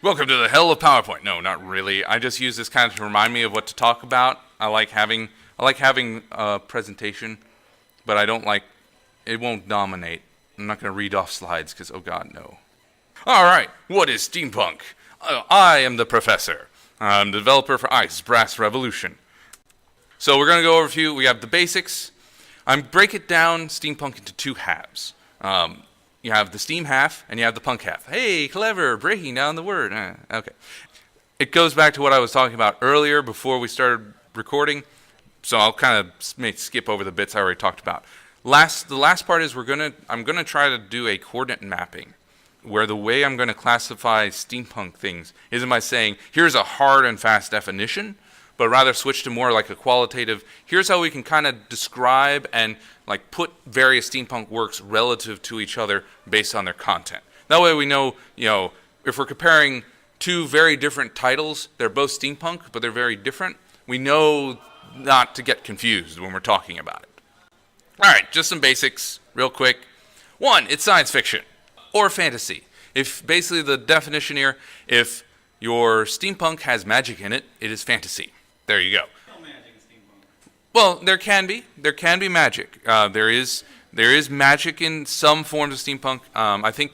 Welcome to the hell of PowerPoint. No, not really. I just use this kind of to remind me of what to talk about. I like having a presentation, but I don't like it won't dominate. I'm not going to read off slides because oh god, no. All right, what is steampunk? I am the professor. I'm the developer for Ice Brass Revolution. So we're going to go over a few. We have the basics. I break it down steampunk into two halves. You have the steam half, and you have the punk half. Hey, clever, breaking down the word. Okay. It goes back to what I was talking about earlier before we started recording, so I'll kind of skip over the bits I already talked about. The last part is I'm gonna try to do a coordinate mapping, where the way I'm going to classify steampunk things isn't by saying, here's a hard and fast definition, but rather switch to more like a qualitative, here's how we can kind of describe and like put various steampunk works relative to each other based on their content. That way we know, if we're comparing two very different titles, they're both steampunk, but they're very different, we know not to get confused when we're talking about it. All right, just some basics, real quick. One, it's science fiction or fantasy. If basically the definition here, if your steampunk has magic in it, it is fantasy. There you go. No magic in steampunk. Well, there can be magic. There is magic in some forms of steampunk. I think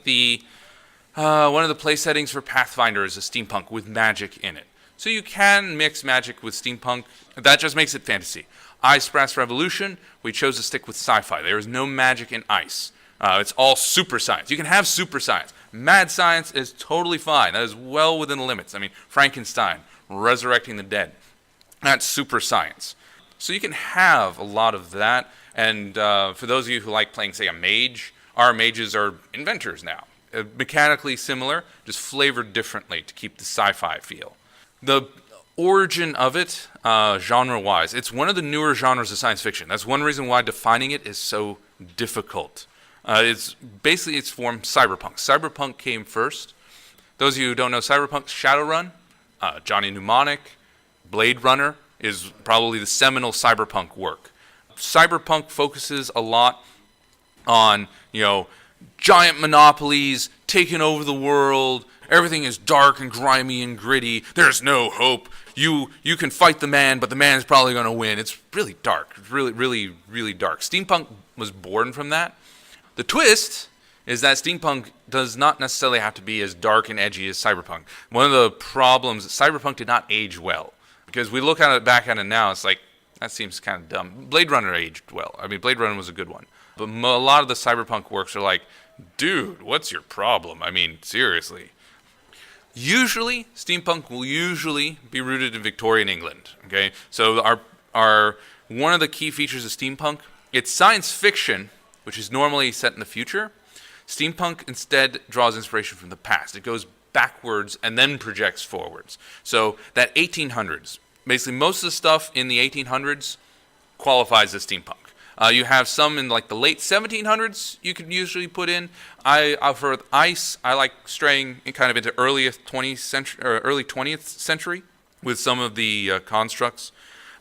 one of the play settings for Pathfinder is a steampunk with magic in it. So you can mix magic with steampunk. That just makes it fantasy. Ice Brass Revolution, we chose to stick with sci-fi. There is no magic in ice. It's all super science. You can have super science. Mad science is totally fine. That is well within the limits. I mean, Frankenstein, resurrecting the dead. That's super science. So you can have a lot of that. And for those of you who like playing, say, a mage, our mages are inventors now. Mechanically similar, just flavored differently to keep the sci-fi feel. The origin of it, genre-wise, it's one of the newer genres of science fiction. That's one reason why defining it is so difficult. It's form cyberpunk. Cyberpunk came first. Those of you who don't know cyberpunk, Shadowrun, Johnny Mnemonic, Blade Runner is probably the seminal cyberpunk work. Cyberpunk focuses a lot on, giant monopolies taking over the world. Everything is dark and grimy and gritty. There's no hope. You can fight the man, but the man is probably going to win. It's really dark. It's really, really, really dark. Steampunk was born from that. The twist is that steampunk does not necessarily have to be as dark and edgy as cyberpunk. One of the problems, cyberpunk did not age well. Because we look back at it now, it's like, that seems kind of dumb. Blade Runner aged well. I mean, Blade Runner was a good one. But a lot of the cyberpunk works are like, dude, what's your problem? I mean, seriously. Usually, steampunk will usually be rooted in Victorian England. Okay, so our one of the key features of steampunk, it's science fiction, which is normally set in the future. Steampunk instead draws inspiration from the past. It goes backwards and then projects forwards. So that 1800s, basically most of the stuff in the 1800s qualifies as steampunk. You have some in like the late 1700s you could usually put in. For ice, I like straying kind of into early 20th century with some of the constructs.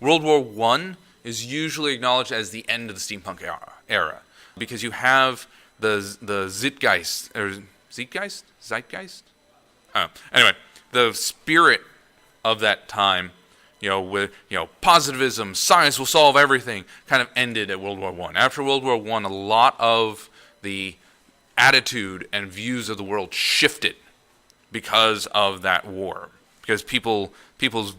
World War I is usually acknowledged as the end of the steampunk era because you have the Zeitgeist? Anyway, the spirit of that time, with positivism, science will solve everything, kind of ended at World War I. After World War I, a lot of the attitude and views of the world shifted because of that war, because people's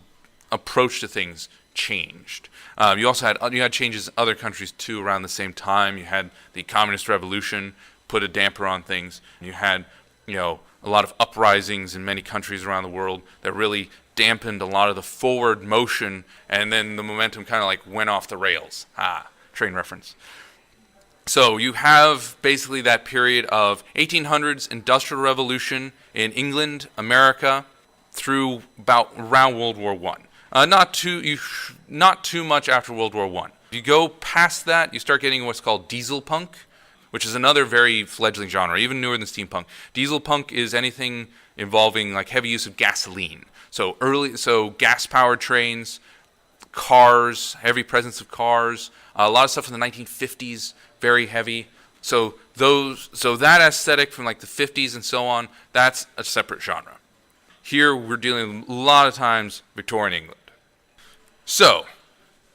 approach to things changed. You also had changes in other countries too around the same time. You had the Communist Revolution put a damper on things. You had a lot of uprisings in many countries around the world that really dampened a lot of the forward motion, and then the momentum kind of like went off the rails. Train reference. So you have basically that period of 1800s Industrial Revolution in England, America, through about around World War I. Not too much after World War I. If you go past that, you start getting what's called diesel punk, which is another very fledgling genre, even newer than steampunk. Diesel punk is anything involving like heavy use of gasoline. So gas-powered trains, cars, heavy presence of cars, a lot of stuff in the 1950s, very heavy. So that aesthetic from like the 50s and so on, that's a separate genre. Here we're dealing a lot of times Victorian England. So,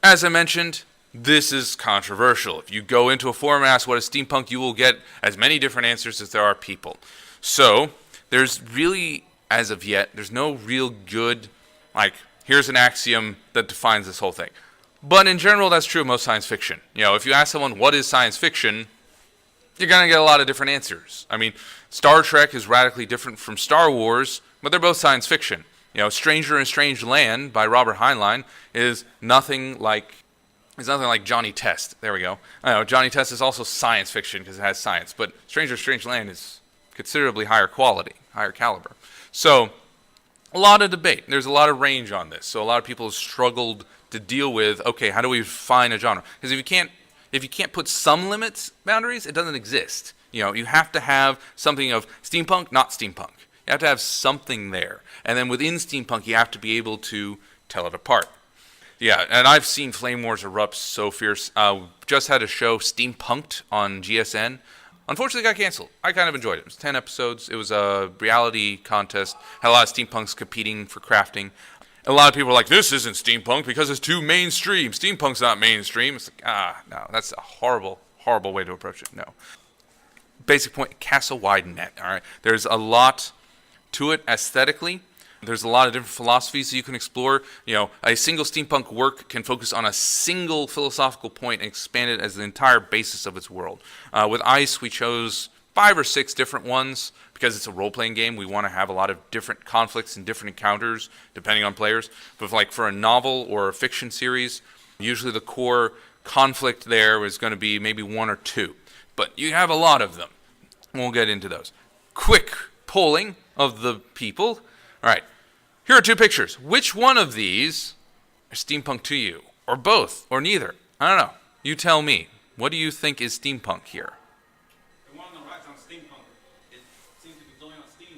as I mentioned, this is controversial. If you go into a forum and ask what is steampunk, you will get as many different answers as there are people. So, there's really, as of yet, there's no real good, like, here's an axiom that defines this whole thing. But in general, that's true of most science fiction. You know, if you ask someone what is science fiction, you're going to get a lot of different answers. I mean, Star Trek is radically different from Star Wars, but they're both science fiction. You know, Stranger in a Strange Land by Robert Heinlein is nothing like Johnny Test. There we go. I know Johnny Test is also science fiction because it has science, but Stranger in a Strange Land is considerably higher quality, higher caliber. So, a lot of debate. There's a lot of range on this. So a lot of people have struggled to deal with, okay, how do we define a genre? Because if you can't put some limits, boundaries, it doesn't exist. You know, you have to have something of steampunk, not steampunk. You have to have something there. And then within steampunk, you have to be able to tell it apart. Yeah, and I've seen flame wars erupt so fierce. Just had a show, Steampunk'd, on GSN. Unfortunately, it got canceled. I kind of enjoyed it. It was 10 episodes. It was a reality contest. Had a lot of steampunks competing for crafting. A lot of people are like, this isn't steampunk because it's too mainstream. Steampunk's not mainstream. It's like, no, that's a horrible, horrible way to approach it. No. Basic point, cast a wide net, all right? There's a lot to it aesthetically. There's a lot of different philosophies that you can explore. You know, a single steampunk work can focus on a single philosophical point and expand it as the entire basis of its world. With Ice, we chose 5 or 6 different ones because it's a role-playing game. We want to have a lot of different conflicts and different encounters depending on players. But like for a novel or a fiction series, usually the core conflict there is going to be maybe 1 or 2. But you have a lot of them. We'll get into those. Quick polling of the people. All right, here are 2 pictures. Which one of these are steampunk to you? Or both, or neither? I don't know. You tell me. What do you think is steampunk here? The one on the right sounds steampunk. It seems to be blowing on steam.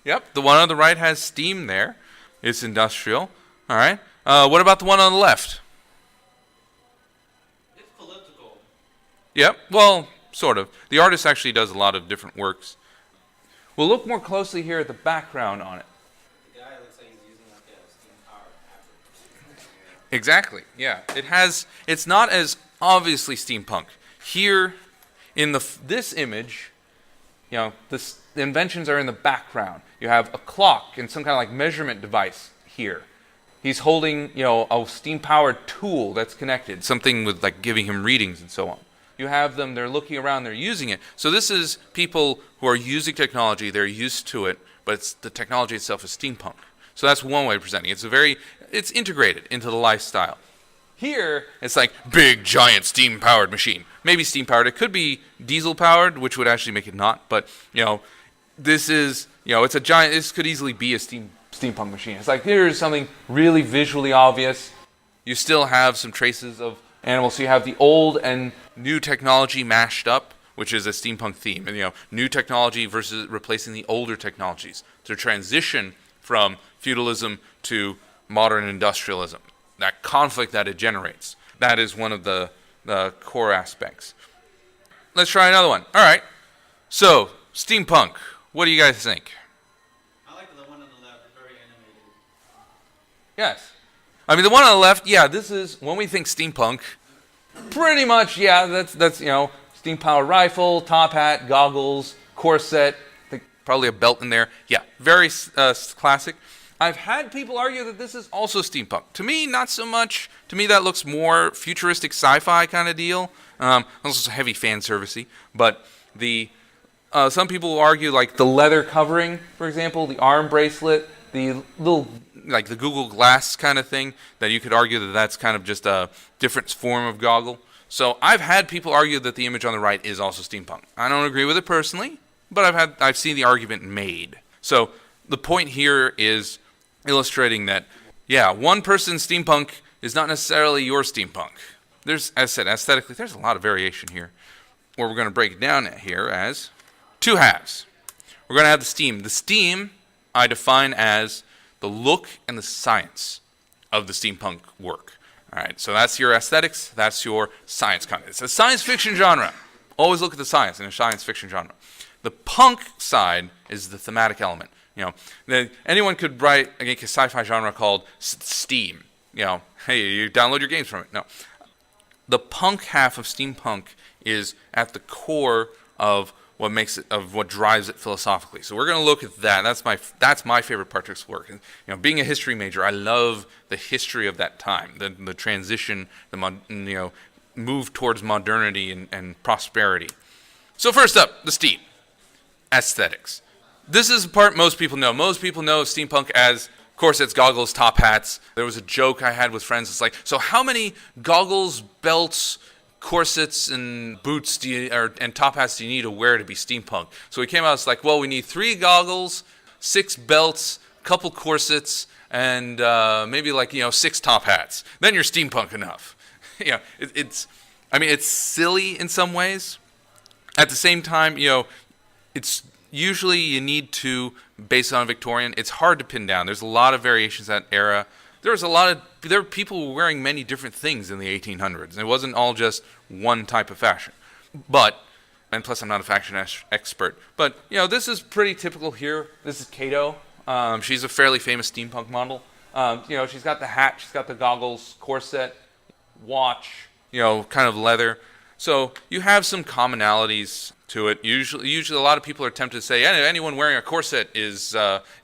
Yep, the one on the right has steam there. It's industrial. All right. What about the one on the left? It's political. Yep, well, sort of. The artist actually does a lot of different works. We'll look more closely here at the background on it. The guy looks like he's using like a steam powered after. Exactly, yeah. It's not as obviously steampunk. Here, in this image, you know, the inventions are in the background. You have a clock and some kind of like measurement device here. He's holding, you know, a steam-powered tool that's connected, something with like giving him readings and so on. You have them, they're looking around, they're using it. So this is people who are using technology, they're used to it, but the technology itself is steampunk. So that's one way of presenting it. It's integrated into the lifestyle. Here, it's like big, giant, steam-powered machine. Maybe steam-powered. It could be diesel-powered, which would actually make it not. But, you know, this is, you know, it's a giant, this could easily be a steampunk machine. It's like, here's something really visually obvious. You still have some traces of animals. So you have the old and new technology mashed up, which is a steampunk theme. And, you know, new technology versus replacing the older technologies. To transition from feudalism to modern industrialism. That conflict that it generates. That is one of the core aspects. Let's try another one. All right. So, steampunk. What do you guys think? I like the one on the left. It's very animated. Yes. I mean, the one on the left, yeah, this is, when we think steampunk, pretty much, yeah, that's you know, steam-powered rifle, top hat, goggles, corset, I think probably a belt in there. Yeah, very classic. I've had people argue that this is also steampunk. To me, not so much. To me, that looks more futuristic sci-fi kind of deal. Also heavy fan servicey. But some people argue like the leather covering, for example, the arm bracelet, the little like the Google Glass kind of thing, that you could argue that that's kind of just a different form of goggle. So I've had people argue that the image on the right is also steampunk. I don't agree with it personally, but I've seen the argument made. So the point here is illustrating that, yeah, one person's steampunk is not necessarily your steampunk. There's, as I said, aesthetically, there's a lot of variation here. Or we're going to break it down here as 2 halves. We're going to have the steam. The steam I define as the look and the science of the steampunk work. All right, so that's your aesthetics, that's your science content. It's a science fiction genre. Always look at the science in a science fiction genre. The punk side is the thematic element. Anyone could write a sci-fi genre called Steam. Hey, you download your games from it. No, the punk half of steampunk is at the core of what drives it philosophically. So we're going to look at that. That's my favorite part to explore. Being a history major, I love the history of that time, the transition, move towards modernity and prosperity. So first up, the Steam aesthetics. This is the part most people know. Most people know steampunk as corsets, goggles, top hats. There was a joke I had with friends. It's like, so how many goggles, belts, corsets, and boots and top hats do you need to wear to be steampunk? So we came out, it's like, well, we need 3 goggles, 6 belts, a couple corsets, and maybe 6 top hats. Then you're steampunk enough. It's silly in some ways. At the same time, it's usually you need to base it on Victorian. It's hard to pin down. There's a lot of variations that era. There were people wearing many different things in the 1800s. It wasn't all just one type of fashion. And plus I'm not a fashion expert, but this is pretty typical here. This is Kato. She's a fairly famous steampunk model. She's got the hat, she's got the goggles, corset, watch, kind of leather. So you have some commonalities to it. Usually a lot of people are tempted to say anyone wearing a corset is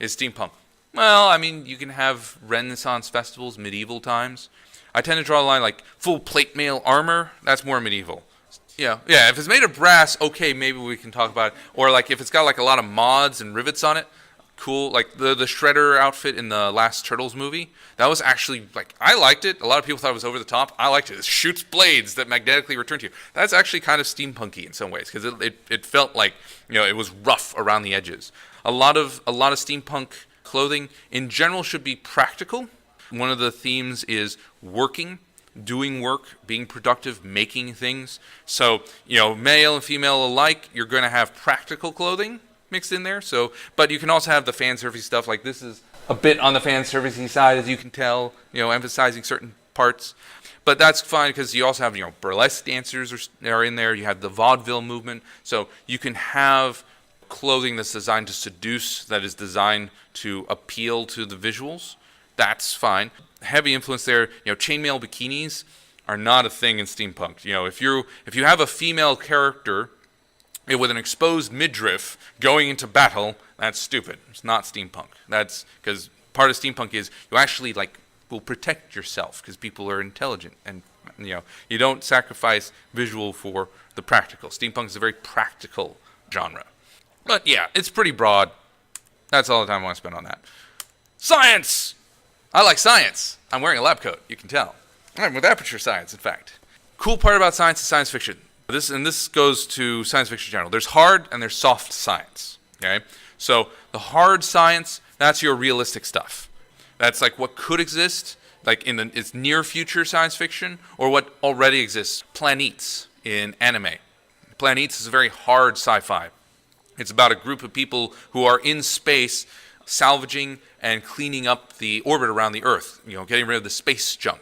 steampunk. Well, you can have Renaissance festivals, medieval times. I tend to draw a line like full plate mail armor. That's more medieval. Yeah. If it's made of brass, okay, maybe we can talk about it. Or if it's got a lot of mods and rivets on it, cool. Like the Shredder outfit in the last Turtles movie. That was actually I liked it. A lot of people thought it was over the top. I liked it. It shoots blades that magnetically return to you. That's actually kind of steampunky in some ways because it felt like it was rough around the edges. A lot of steampunk clothing in general should be practical. One of the themes is working, doing work, being productive, making things. So, male and female alike, you're going to have practical clothing mixed in there. So, but you can also have the fan servicey stuff. Like this is a bit on the fan servicey side, as you can tell, emphasizing certain parts. But that's fine because you also have, burlesque dancers are in there. You have the vaudeville movement. So you can have clothing that's designed to seduce, that is designed to appeal to the visuals. That's fine. Heavy influence there. Chainmail bikinis are not a thing in steampunk. If you have a female character with an exposed midriff going into battle, that's stupid. It's not steampunk. That's because part of steampunk is you actually will protect yourself because people are intelligent and you don't sacrifice visual for the practical. Steampunk is a very practical genre. But yeah, it's pretty broad. That's all the time I want to spend on that. Science! I like science. I'm wearing a lab coat, you can tell. I'm with aperture science, in fact. Cool part about science is science fiction. This goes to science fiction in general. There's hard and there's soft science. Okay? So the hard science, that's your realistic stuff. That's what could exist, in its near future science fiction, or what already exists. Planets in anime. Planets is a very hard sci-fi. It's about a group of people who are in space salvaging and cleaning up the orbit around the Earth, getting rid of the space junk.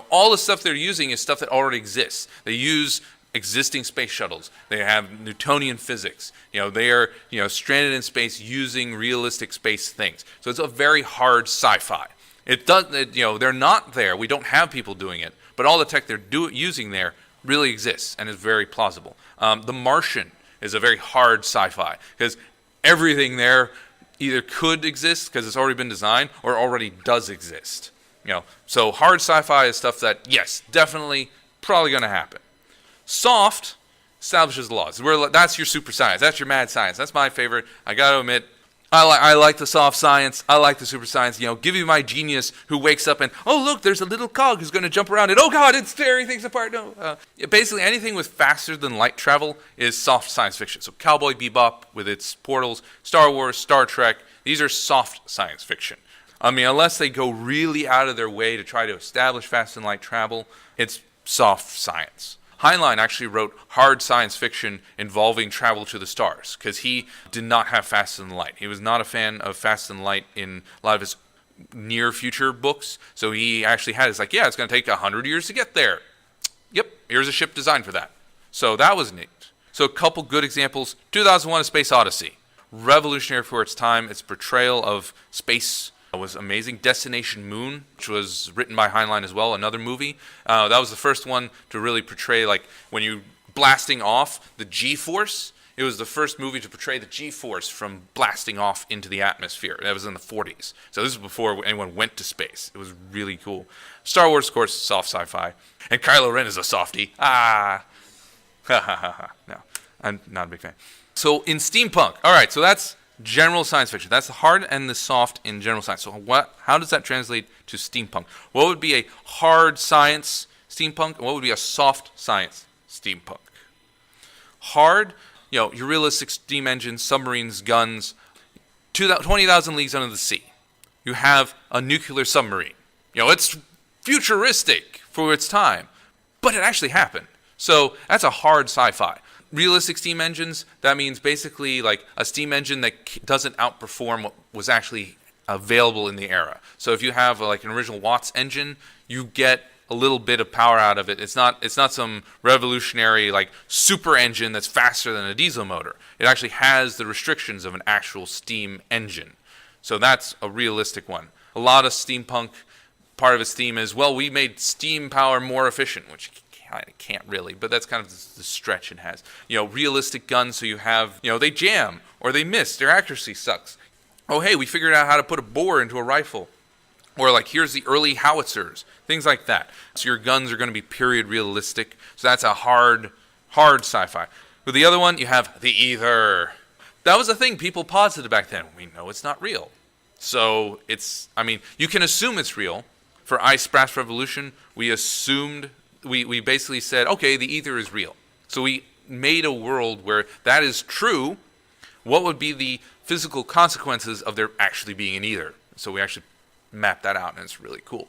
All the stuff they're using is stuff that already exists. They use existing space shuttles. They have Newtonian physics. They are, stranded in space using realistic space things. So it's a very hard sci-fi. They're not there. We don't have people doing it, but all the tech they're using there really exists and is very plausible. The Martian is a very hard sci-fi because everything there either could exist because it's already been designed or already does exist. So hard sci-fi is stuff that, yes, definitely, probably going to happen. Soft establishes the laws. That's your super science. That's your mad science. That's my favorite. I got to admit, I like the soft science. I like the super science. Give me my genius who wakes up and, oh, look, there's a little cog who's going to jump around it. Oh, God, it's tearing things apart. No. Basically, anything with faster than light travel is soft science fiction. So Cowboy Bebop with its portals, Star Wars, Star Trek, these are soft science fiction. Unless they go really out of their way to try to establish fast and light travel, it's soft science. Heinlein actually wrote hard science fiction involving travel to the stars because he did not have fast and light. He was not a fan of fast and light in a lot of his near future books. So he actually had it's going to take 100 years to get there. Yep, here's a ship designed for that. So that was neat. So a couple good examples. 2001: A Space Odyssey. revolutionary for its time. Its portrayal of space was amazing. Destination Moon, which was written by Heinlein as well, another movie. That was the first one to really portray, like, when you blasting off the G-force. It was the first movie to portray the G-force from blasting off into the atmosphere. That was in the 40s. So this was before anyone went to space. It was really cool. Star Wars, of course, soft sci-fi. And Kylo Ren is a softie. Ah. Ha ha ha ha. No, I'm not a big fan. So in steampunk, all right, so that's general science fiction. That's the hard and the soft in general science. So how does that translate to steampunk? What would be a hard science steampunk, and what would be a soft science steampunk? Hard, your realistic steam engines, submarines, guns, 20,000 leagues under the sea. You have a nuclear submarine. It's futuristic for its time, but it actually happened. So that's a hard sci-fi. Realistic steam engines, that means basically like a steam engine that doesn't outperform what was actually available in the era. So if you have like an original Watts engine, you get a little bit of power out of it. It's not some revolutionary like super engine that's faster than a diesel motor. It actually has the restrictions of an actual steam engine. So that's a realistic one. A lot of steampunk, part of its theme is, well, we made steam power more efficient, which kind of can't really, but that's kind of the stretch it has. Realistic guns, so you have, they jam or they miss, their accuracy sucks. Oh, hey, we figured out how to put a bore into a rifle. Or like, here's the early howitzers, things like that. So your guns are going to be period realistic. So that's a hard sci-fi. With the other one, you have the ether. That was a thing people posited back then. We know it's not real. So you can assume it's real. For Ice Brass Revolution, we assumed, we basically said, okay, the ether is real. So we made a world where that is true. What would be the physical consequences of there actually being an ether? So we actually mapped that out, and it's really cool.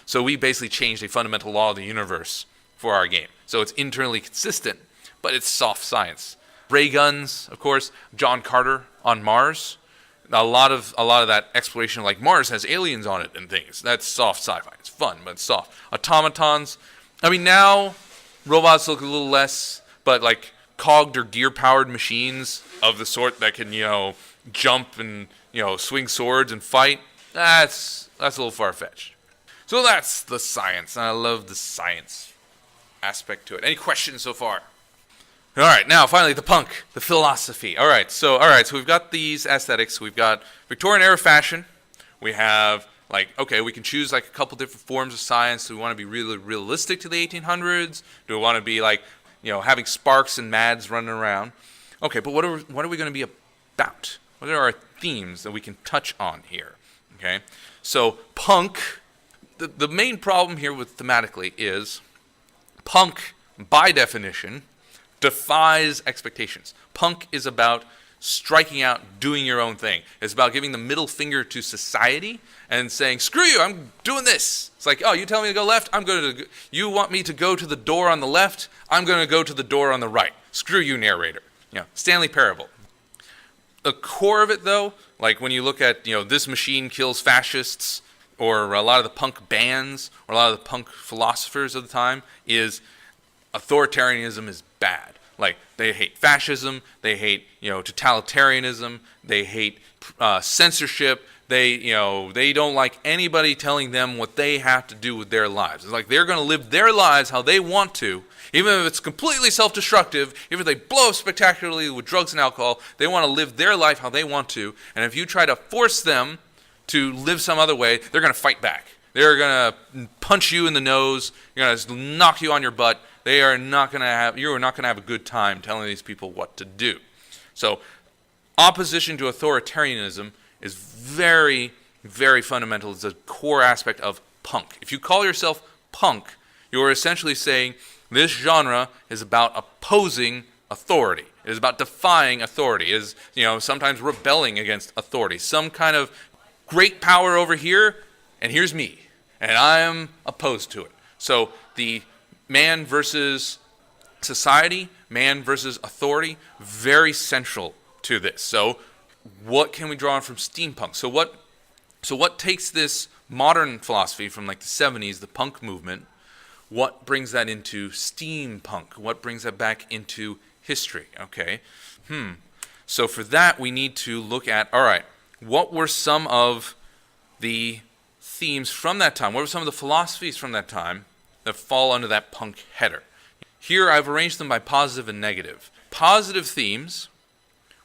So we basically changed a fundamental law of the universe for our game. So it's internally consistent, but it's soft science. Ray guns, of course, John Carter on Mars. A lot of that exploration, like Mars has aliens on it and things. That's soft sci-fi. It's fun, but it's soft. Automatons. Now robots look a little less, but like cogged or gear-powered machines of the sort that can, jump and, swing swords and fight. That's a little far-fetched. So that's the science. I love the science aspect to it. Any questions so far? All right, now finally the punk, the philosophy. All right, so we've got these aesthetics. We've got Victorian era fashion. We have we can choose like a couple different forms of science. Do we want to be really realistic to the 1800s? Do we want to be having sparks and mads running around? Okay, but what are we going to be about? What are our themes that we can touch on here? Okay, so punk. The main problem here with thematically is punk, by definition, defies expectations. Punk is about striking out, doing your own thing. It's about giving the middle finger to society and saying, screw you, I'm doing this. It's like, oh, you tell me to go left, I'm going to. You want me to go to the door on the left, I'm going to go to the door on the right. Screw you, narrator. Stanley Parable. The core of it, though, like when you look at, this machine kills fascists, or a lot of the punk bands, or a lot of the punk philosophers of the time, is authoritarianism is bad. Like, they hate fascism, they hate, totalitarianism, they hate censorship, they don't like anybody telling them what they have to do with their lives. It's like they're going to live their lives how they want to, even if it's completely self-destructive, even if they blow up spectacularly with drugs and alcohol, they want to live their life how they want to, and if you try to force them to live some other way, they're going to fight back. They're going to punch you in the nose, you're going to knock you on your butt. You are not going to have a good time telling these people what to do. So, opposition to authoritarianism is very, very fundamental. It's a core aspect of punk. If you call yourself punk, you're essentially saying this genre is about opposing authority. It is about defying authority. It is, sometimes rebelling against authority. Some kind of great power over here, and here's me, and I am opposed to it. So the man versus society, man versus authority, very central to this. So what can we draw on from steampunk? So what takes this modern philosophy from like the 70s, the punk movement, what brings that into steampunk? What brings that back into history? Okay. So for that, we need to look at, all right, what were some of the themes from that time? What were some of the philosophies from that time that fall under that punk header? Here I've arranged them by positive and negative. Positive themes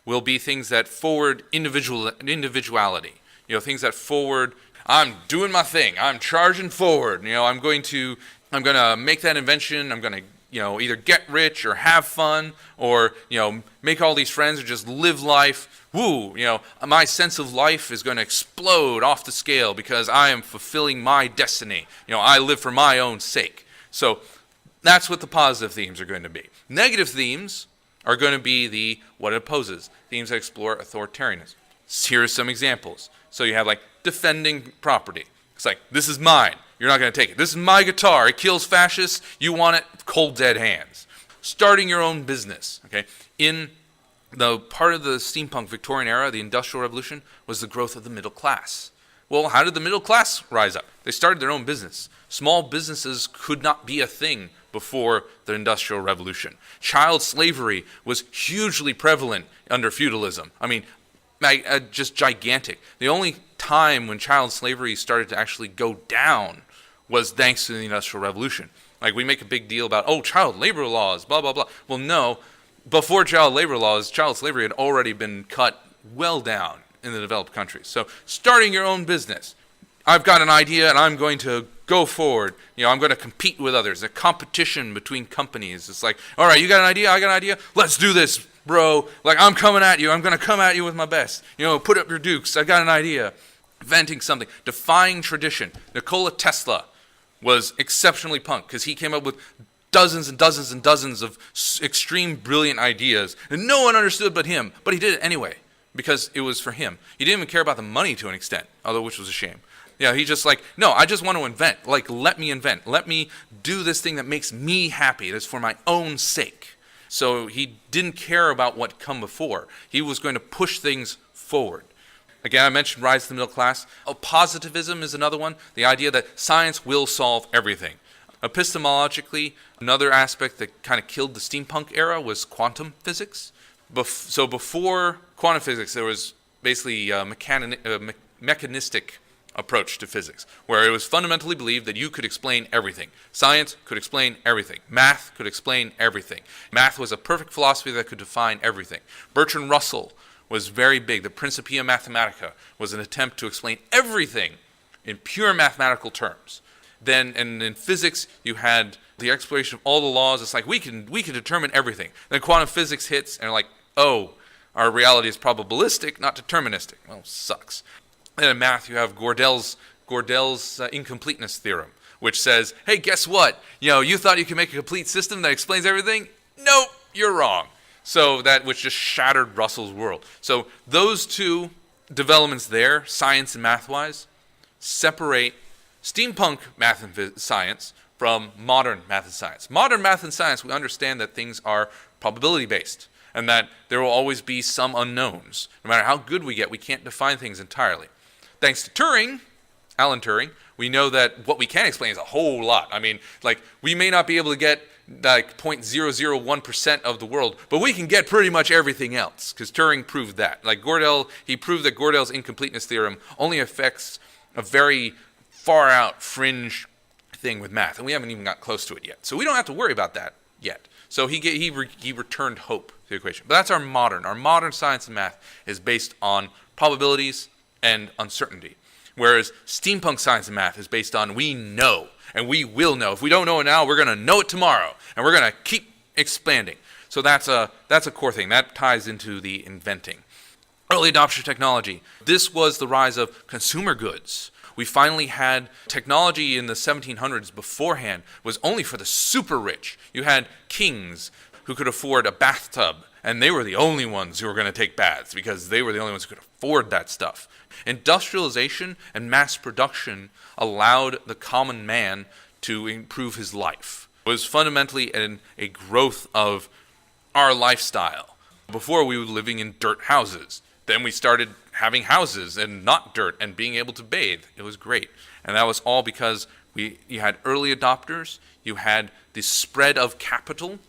will be things that forward individuality. Things that forward, I'm doing my thing, I'm charging forward. I'm going to make that invention. I'm going to either get rich or have fun or make all these friends or just live life. Woo! My sense of life is going to explode off the scale because I am fulfilling my destiny. I live for my own sake. So that's what the positive themes are going to be. Negative themes are going to be what it opposes, themes that explore authoritarianism. Here are some examples. So you have defending property. It's this is mine. You're not going to take it. This is my guitar. It kills fascists. You want it? Cold dead hands. Starting your own business. Okay. In the part of the steampunk Victorian era, the Industrial Revolution, was the growth of the middle class. Well, how did the middle class rise up? They started their own business. Small businesses could not be a thing before the Industrial Revolution. Child slavery was hugely prevalent under feudalism. I mean, just gigantic. The only time when child slavery started to actually go down was thanks to the Industrial Revolution. We make a big deal about, child labor laws, blah, blah, blah. Well, no. Before child labor laws, child slavery had already been cut well down in the developed countries. So starting your own business. I've got an idea and I'm going to go forward. I'm going to compete with others. A competition between companies. It's all right, you got an idea, I got an idea. Let's do this, bro. I'm coming at you. I'm going to come at you with my best. Put up your dukes. I got an idea. Inventing something. Defying tradition. Nikola Tesla was exceptionally punk because he came up with dozens and dozens and dozens of extreme brilliant ideas, and no one understood but him. But he did it anyway because it was for him. He didn't even care about the money to an extent, although which was a shame. He just no, I just want to invent. Let me invent. Let me do this thing that makes me happy. That's for my own sake. So he didn't care about what come before. He was going to push things forward. Again, I mentioned rise of the middle class. Positivism is another one. The idea that science will solve everything. Epistemologically, another aspect that kind of killed the steampunk era was quantum physics. So before quantum physics, there was basically a mechanistic approach to physics, where it was fundamentally believed that you could explain everything. Science could explain everything. Math could explain everything. Math was a perfect philosophy that could define everything. Bertrand Russell was very big. The Principia Mathematica was an attempt to explain everything in pure mathematical terms. Then, and in physics, you had the exploration of all the laws. It's we can determine everything. Then quantum physics hits, and our reality is probabilistic, not deterministic. Well, sucks. Then in math, you have Gödel's incompleteness theorem, which says, hey, guess what? You thought you could make a complete system that explains everything? Nope, you're wrong. So which just shattered Russell's world. So those two developments there, science and math-wise, separate steampunk math and science from modern math and science. Modern math and science, we understand that things are probability-based and that there will always be some unknowns. No matter how good we get, we can't define things entirely. Thanks to Turing, Alan Turing, we know that what we can explain is a whole lot. I mean, we may not be able to get 0.001% of the world, but we can get pretty much everything else because Turing proved that. He proved that Gödel's incompleteness theorem only affects a very far out fringe thing with math, and we haven't even got close to it yet. So we don't have to worry about that yet. So he returned hope to the equation. But that's our modern science and math is based on probabilities and uncertainty. Whereas steampunk science and math is based on we know, and we will know. If we don't know it now, we're going to know it tomorrow, and we're going to keep expanding. So that's a core thing. That ties into the inventing. Early adoption of technology. This was the rise of consumer goods. We finally had technology in the 1700s beforehand was only for the super rich. You had kings who could afford a bathtub, and they were the only ones who were going to take baths because they were the only ones who could afford that stuff. Industrialization and mass production allowed the common man to improve his life. It was fundamentally a growth of our lifestyle. Before, we were living in dirt houses. Then we started having houses and not dirt and being able to bathe. It was great. And that was all because you had early adopters, you had the spread of capital,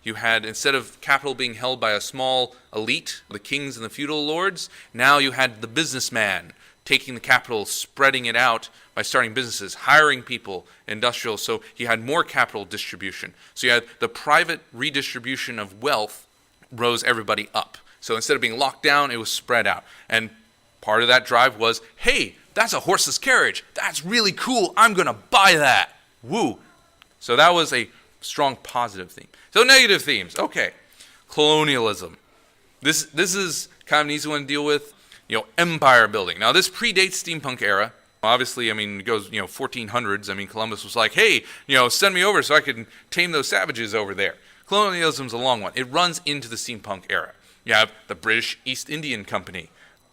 You had, instead of capital being held by a small elite, the kings and the feudal lords, now you had the businessman taking the capital, spreading it out by starting businesses, hiring people, industrial. So you had more capital distribution. So you had the private redistribution of wealth rose everybody up. So instead of being locked down, it was spread out. And part of that drive was, hey, that's a horseless carriage. That's really cool. I'm going to buy that. Woo. So that was a strong positive theme. So negative themes. Okay. Colonialism. This is kind of an easy one to deal with. Empire building. Now, this predates steampunk era. Obviously, it goes, 1400s. Columbus was like, hey, send me over so I can tame those savages over there. Colonialism's a long one. It runs into the steampunk era. You have the British East Indian Company.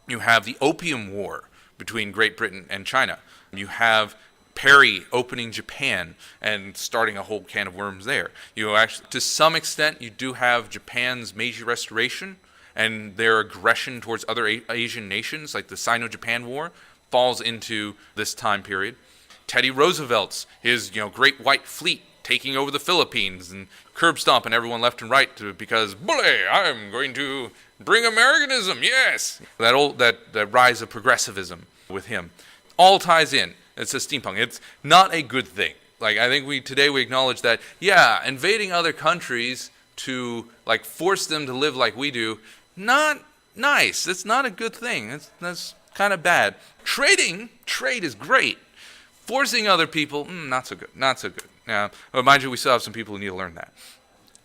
You have the Opium War between Great Britain and China. You have Perry opening Japan and starting a whole can of worms there. To some extent, you do have Japan's Meiji Restoration, and their aggression towards other Asian nations, like the Sino-Japan War, falls into this time period. Teddy Roosevelt's, his great white fleet taking over the Philippines and curb stomping everyone left and right because, bully, I'm going to bring Americanism, yes! That rise of progressivism with him. All ties in. It's a steampunk. It's not a good thing. I think today we acknowledge that, invading other countries to force them to live like we do, not nice. It's not a good thing. That's kind of bad. Trade is great. Forcing other people, not so good. Not so good. But mind you, we still have some people who need to learn that.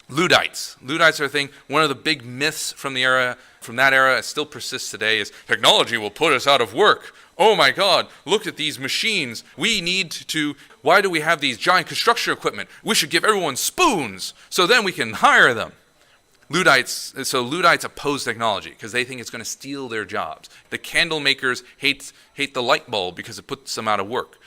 Luddites are a thing. One of the big myths from that era, it still persists today, is technology will put us out of work. Oh my God, look at these machines. Why do we have these giant construction equipment? We should give everyone spoons so then we can hire them. Luddites oppose technology because they think it's going to steal their jobs. The candle makers hate the light bulb because it puts them out of work.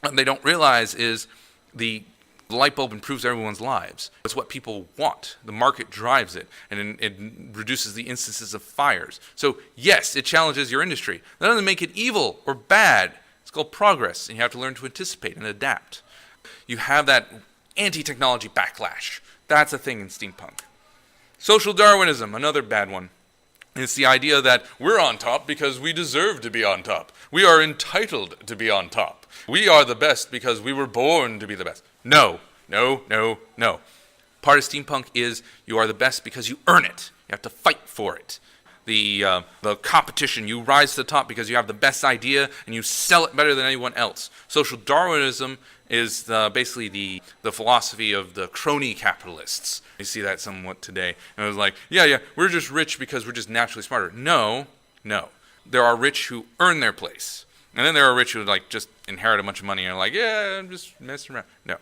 What they don't realize is the light bulb improves everyone's lives. It's what people want. The market drives it, and it reduces the instances of fires. So yes, it challenges your industry. That doesn't make it evil or bad. It's called progress, and you have to learn to anticipate and adapt. You have that anti-technology backlash. That's a thing in steampunk. Social Darwinism, another bad one. It's the idea that we're on top because we deserve to be on top. We are entitled to be on top. We are the best because we were born to be the best. No. Part of steampunk is you are the best because you earn it. You have to fight for it. The competition, you rise to the top because you have the best idea and you sell it better than anyone else. Social Darwinism is basically the philosophy of the crony capitalists. You see that somewhat today. And it was like, we're just rich because we're just naturally smarter. No. There are rich who earn their place. And then there are rich who just inherit a bunch of money and are I'm just messing around. No.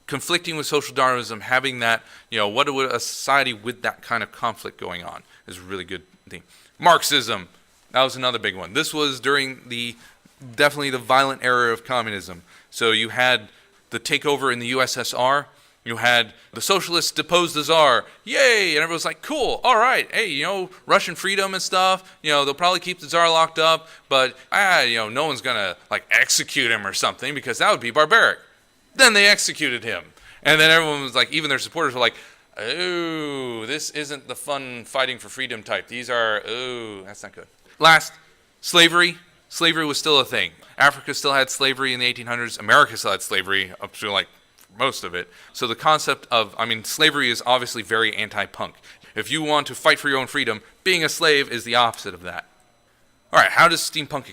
Conflicting with social Darwinism, having that, what would a society with that kind of conflict going on is a really good thing. Marxism, that was another big one. This was during definitely the violent era of communism. So you had the takeover in the USSR. You had the socialists depose the Tsar. Yay! And everyone's like, cool, all right. Hey, Russian freedom and stuff. They'll probably keep the Tsar locked up, but, no one's going to, execute him or something because that would be barbaric. Then they executed him. And then everyone was like, even their supporters were like, oh, this isn't the fun fighting for freedom type. These are, that's not good. Last, slavery. Slavery was still a thing. Africa still had slavery in the 1800s. America still had slavery up to most of it. So the concept of, slavery is obviously very anti-punk. If you want to fight for your own freedom, being a slave is the opposite of that. All right, how does steampunk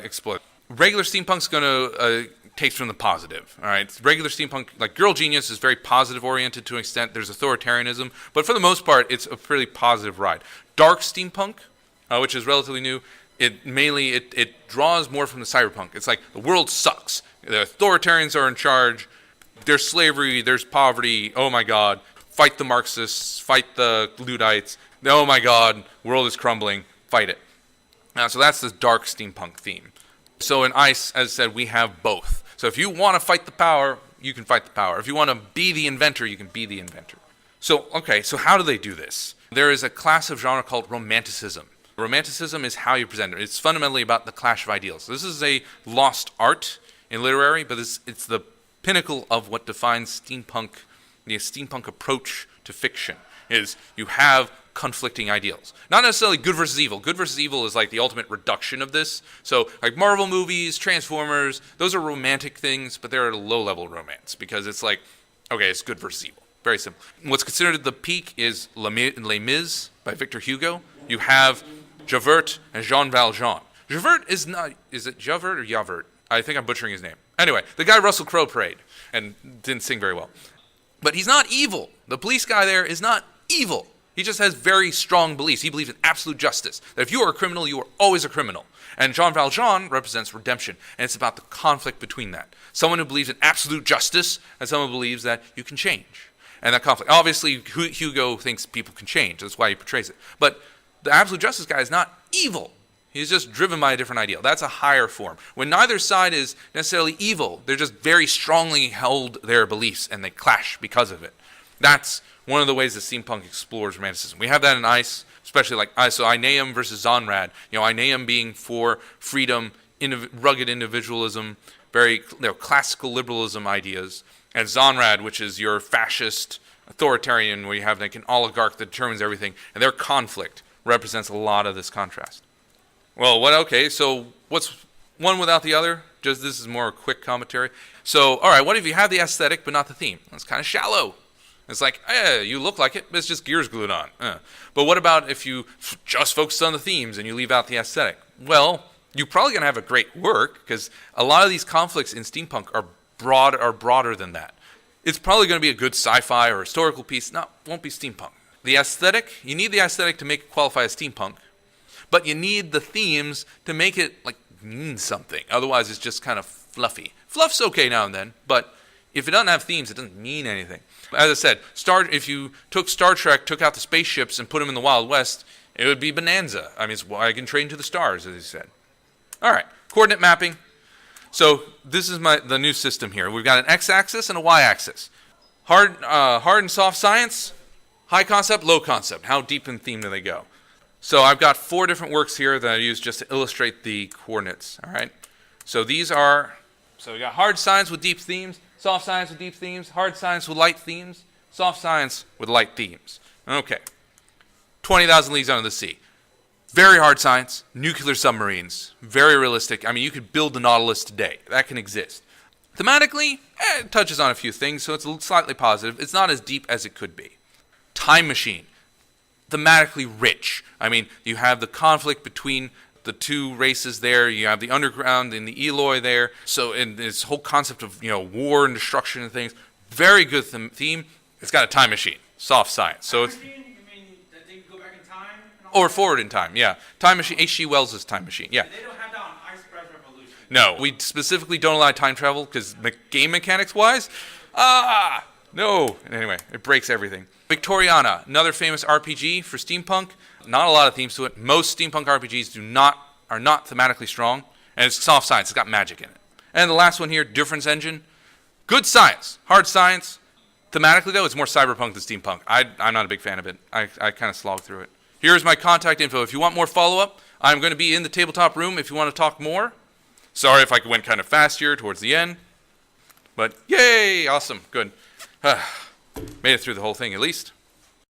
explode? Regular steampunk's going to take from the positive. All right, regular steampunk, like Girl Genius, is very positive oriented to an extent. There's authoritarianism, but for the most part, it's a pretty positive ride. Dark steampunk, which is relatively new, it draws more from the cyberpunk. It's like the world sucks. The authoritarians are in charge. There's slavery. There's poverty. Oh my God! Fight the Marxists. Fight the Luddites. Oh my God! World is crumbling. Fight it. So that's the dark steampunk theme. So in ICE, as I said, we have both. So if you want to fight the power, you can fight the power. If you want to be the inventor, you can be the inventor. So how do they do this? There is a class of genre called romanticism. Romanticism is how you present it. It's fundamentally about the clash of ideals. This is a lost art in literary, but it's the pinnacle of what defines steampunk, the steampunk approach to fiction, is you have conflicting ideals. Not necessarily good versus evil. Good versus evil is like the ultimate reduction of this. So like Marvel movies, Transformers, those are romantic things, but they're at a low-level romance because it's like, okay, it's good versus evil. Very simple. What's considered the peak is Les Mis by Victor Hugo. You have Javert and Jean Valjean. Javert is not, is it Javert or Javert? I think I'm butchering his name. Anyway, the guy Russell Crowe played and didn't sing very well. But he's not evil. The police guy there is not evil. He just has very strong beliefs. He believes in absolute justice. That if you are a criminal, you are always a criminal. And Jean Valjean represents redemption. And it's about the conflict between that. Someone who believes in absolute justice and someone who believes that you can change. And that conflict. Obviously, Hugo thinks people can change. That's why he portrays it. But the absolute justice guy is not evil. He's just driven by a different ideal. That's a higher form. When neither side is necessarily evil, they're just very strongly held their beliefs and they clash because of it. That's one of the ways that steampunk explores romanticism. We have that in Ice, especially like so Aeneum versus Zonrad. You know, Aeneum being for freedom, rugged individualism, very classical liberalism ideas, and Zonrad, which is your fascist authoritarian, where you have like an oligarch that determines everything, and their conflict represents a lot of this contrast. Well, okay, so what's one without the other? Just this is more a quick commentary. So, all right, what if you have the aesthetic but not the theme? That's kind of shallow. It's like, you look like it, but it's just gears glued on. But what about if you just focus on the themes and you leave out the aesthetic? Well, you're probably going to have a great work because a lot of these conflicts in steampunk are broader than that. It's probably going to be a good sci-fi or historical piece. No, won't be steampunk. The aesthetic, you need the aesthetic to make it qualify as steampunk, but you need the themes to make it like mean something. Otherwise, it's just kind of fluffy. Fluff's okay now and then, but if it doesn't have themes, it doesn't mean anything. As I said, if you took Star Trek, took out the spaceships, and put them in the Wild West, it would be bonanza. I mean, it's wagon train to the stars, as he said. All right, coordinate mapping. So this is the new system here. We've got an x-axis and a y-axis. Hard and soft science, high concept, low concept. How deep in theme do they go? So I've got 4 different works here that I use just to illustrate the coordinates. All right. So these are. So we got hard science with deep themes. Soft science with deep themes, hard science with light themes, soft science with light themes. Okay. 20,000 Leagues Under the Sea. Very hard science, nuclear submarines, very realistic. I mean, you could build the Nautilus today. That can exist. Thematically, it touches on a few things, so it's slightly positive. It's not as deep as it could be. Time Machine. Thematically rich. I mean, you have the conflict between the two races there. You have the underground and the Eloi there. So, in this whole concept of war and destruction and things, very good theme. It's got a time machine, soft science. So it's You mean that they go back in time? or forward in time, yeah. Time machine. H.G. Wells' Time Machine, yeah. They don't have that on Iceberg Revolution. No, we specifically don't allow time travel because game mechanics wise, no. Anyway, it breaks everything. Victoriana, another famous RPG for steampunk. Not a lot of themes to it. Most steampunk RPGs are not thematically strong, and it's soft science. It's got magic in it. And the last one here, Difference Engine. Good science, hard science. Thematically, though, it's more cyberpunk than steampunk. I'm not a big fan of it. I kind of slog through it. Here's my contact info. If you want more follow-up, I'm going to be in the tabletop room if you want to talk more. Sorry if I went kind of fast here towards the end. But yay, awesome, good. Made it through the whole thing at least.